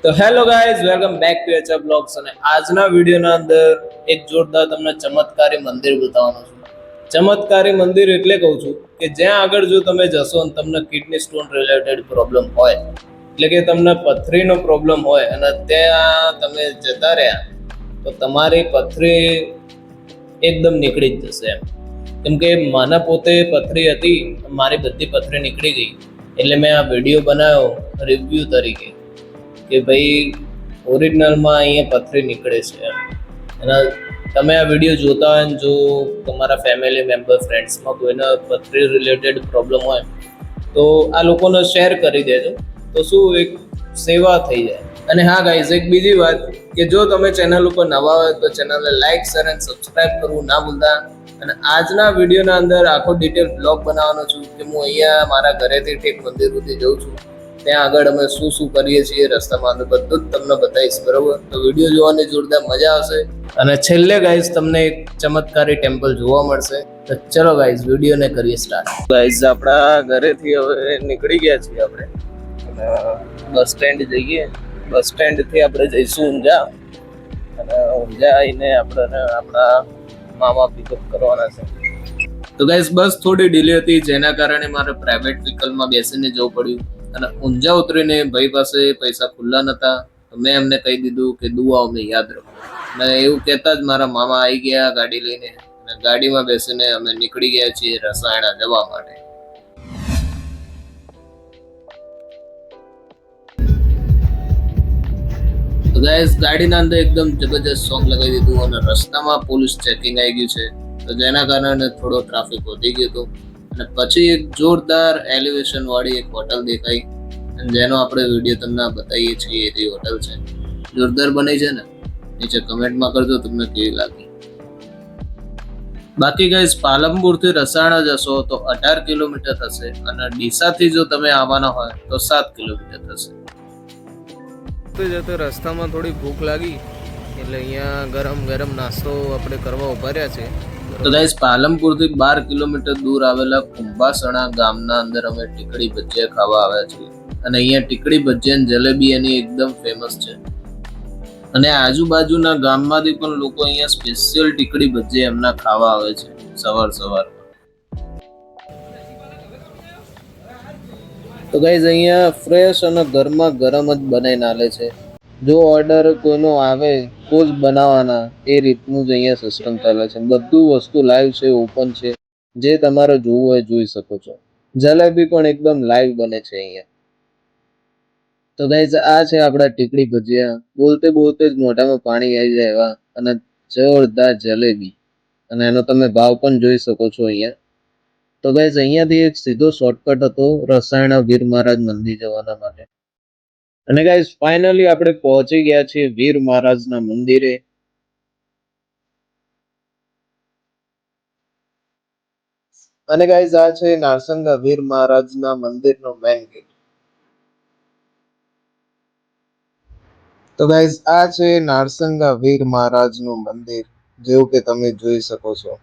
તો hello guys, welcome back to HR blogs. અને આજના વિડીયોના અંદર એક જોરદાર તમને ચમત્કારી મંદિર બતાવવાનો છું. ચમત્કારી મંદિર એટલે કહું છું કે જ્યાં આગળ જો તમે જશો અને તમને કિડની સ્ટોન રિલેટેડ પ્રોબ્લેમ હોય, એટલે કે તમને પથરીનો પ્રોબ્લેમ હોય અને ત્યાં તમે જતા રહ્યા તો તમારી પથરી એકદમ નીકળી જ જશે એમ. કેમ કે મને પોતે પથરી હતી, મારી બધી પથરી નીકળી ગઈ, એટલે મેં આ વિડીયો બનાવ્યો રિવ્યૂ તરીકે કે ભાઈ ઓરિજિનલમાં અહીંયા પથરી નીકળે છે અને તમે આ વિડીયો જોતા હોય ને જો તમારા ફેમિલી મેમ્બર ફ્રેન્ડ્સમાં કોઈને પથરી રિલેટેડ પ્રોબ્લેમ હોય તો આ લોકોને શેર કરી દેજો, તો શું એક સેવા થઈ જાય. અને હા ગાઈઝ, એક બીજી વાત કે જો તમે ચેનલ ઉપર નવા હોય તો ચેનલને લાઈક શેર અને સબસ્ક્રાઈબ કરવું ના ભૂલતા. અને આજના વિડીયોના અંદર આખો ડિટેલ બ્લોગ બનાવવાનો છું કે હું અહીંયા મારા ઘરેથી ઠેક મંદિર સુધી જઉં છું, ત્યાં આગળ અમે શું શું કરીએ છીએ રસ્તામાં, અમે બધું જ તમને બતાવીશ. બરોબર? તો વિડીયો જોવાની જોરદાર મજા આવશે. અને છેલ્લે ગાઈઝ તમને એક ચમત્કારી ટેમ્પલ જોવા મળશે. તો ચલો ગાઈઝ, વિડીયોને કરીએ સ્ટાર્ટ. ગાઈઝ, આપણા ઘરેથી હવે નીકળી ગયા છીએ આપણે અને બસ સ્ટેન્ડ જઈએ. બસ સ્ટેન્ડથી આપણે જઈશું ઊંઝા, અને ઊંઝા આવીને આપણે આપણા મામા પિકઅપ કરવાના છે. તો ગાઈઝ, બસ થોડી ડીલે હતી, જેના કારણે મારે પ્રાઇવેટ વ્હીકલમાં બેસીને જવું પડ્યું. અને ઊંઝા ઉતરીને ભાઈ પાસે પૈસા ખુલ્લા નતા, તો મેં એમને કહી દીધું કે દુઆ અમને યાદ રાખો. અને એવું કહેતા જ મારા મામા આવી ગયા ગાડી લઈને, અને ગાડીમાં બેસીને અમે નીકળી ગયા છીએ રસાયણા જવા માટે. તો ગાઈસ, ગાડીના અંદર એકદમ જબરજસ્ત સોંગ લગાવી દીધું અને રસ્તામાં પોલીસ ચેકિંગ આવી ગયું છે, તો જેના કારણે થોડો ટ્રાફિક વધી ગયો હતો. અને પછી એક જોરદાર એલિવેશન વાળી એક હોટલ દેખાઈ, અને જેનો આપણે વિડીયો તમને બતાવીએ છીએ. એ હોટલ છે, જોરદાર બની છે ને, નીચે કમેન્ટમાં કરજો તમને કેવી લાગી. બાકી ગાઈસ, પાલનપુરથી રસાણા જશો તો 18 કિલોમીટર થશે, અને ડીસાથી જો તમે આવવાના હોય તો 7 કિલોમીટર થશે. જતો રસ્તામાં થોડી ભૂખ લાગી, એટલે અહીંયા ગરમ ગરમ નાસ્તો આપણે કરવા ઉભા રહ્યા છે. તો ગાઈસ, પાલનપુરથી 12 કિલોમીટર દૂર આવેલા કુંભાસણા ગામના અંદર અમે ટીકડી ભજીયા ખાવા આવ્યા છીએ. અને અહીંયા ટીકડી ભજીયા અને જલેબી એની એકદમ ફેમસ છે, અને આજુબાજુના ગામમાંથી પણ લોકો અહીંયા સ્પેશિયલ ટીકડી ભજીયા એમના ખાવા આવે છે સવાર સવાર. તો ગાઈઝ, અહીંયા ફ્રેશ અને ગરમા ગરમ જ બનાવીને આલે છે. જો ઓર્ડર કોઈનો આવે તો જ બનાવવાના, એ રીતનું જ અહીંયા સિસ્ટમ ચાલે છે. બધું વસ્તુ લાઈવ છે, ઓપન છે, જે તમારે જોવું હોય જોઈ શકો છો. જલેબી પણ એકદમ લાઈવ બને છે અહીંયા. તો ગાઈઝ, આ છે આપણા ટીકડી ભજીયા. બોલતે બોલતે જ મોઢામાં પાણી આવી જાય એવા, અને જોરદાર જલેબી, અને એનો તમે ભાવ પણ જોઈ શકો છો અહીંયા. તો ગાઈઝ, અહીંયાથી એક સીધો શોર્ટકટ હતો રસાયણા વીર મહારાજ મંદિર જવાના માટે. અને ગાઈઝ, ફાઇનલી આપણે પહોંચી ગયા છીએ વીર મહારાજના મંદિરે. અને ગાઈઝ, આ છે નારસંગા વીર મહારાજના મંદિરનો મેઇન ગેટ. તો ગાઈઝ, આ છે નારસંગા વીર મહારાજનું મંદિર, જેવું કે તમે જોઈ શકો છો.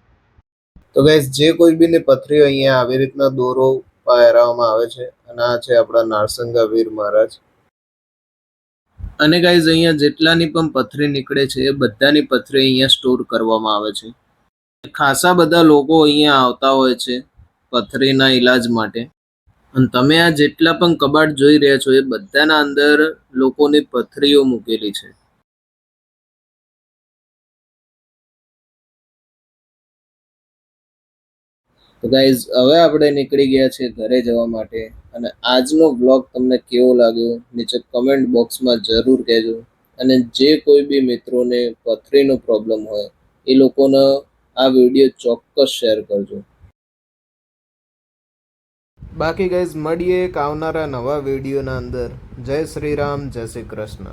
તો ગાઈઝ, જે કોઈ બીને પથરી અહીંયા આવી રીતના દોરો પહેરાવવામાં આવે છે, અને આ છે આપણા નારસંગા વીર મહારાજ. અને ગાઈઝ, અહીંયા જેટલાની પણ પથરી નીકળે છે એ બધાની પથરી અહીંયા સ્ટોર કરવામાં આવે છે. ખાસા બધા લોકો અહીંયા આવતા હોય છે પથરીના ઈલાજ માટે. અને તમે આ જેટલા પણ કબાટ જોઈ રહ્યા છો એ બધાના અંદર લોકોની પથરીઓ મૂકેલી છે. તો ગાઈઝ, હવે આપણે નીકળી ગયા છીએ ઘરે જવા માટે. અને આજનો બ્લોગ તમને કેવો લાગ્યો નીચે કમેન્ટ બોક્સમાં જરૂર કહેજો. અને જે કોઈ બી મિત્રોને પથરીનો પ્રોબ્લેમ હોય એ લોકોને આ વિડીયો ચોક્કસ શેર કરજો. બાકી ગાઈઝ, મળીએ એક આવનારા નવા વિડીયોના અંદર. જય શ્રી રામ, જય શ્રી કૃષ્ણ.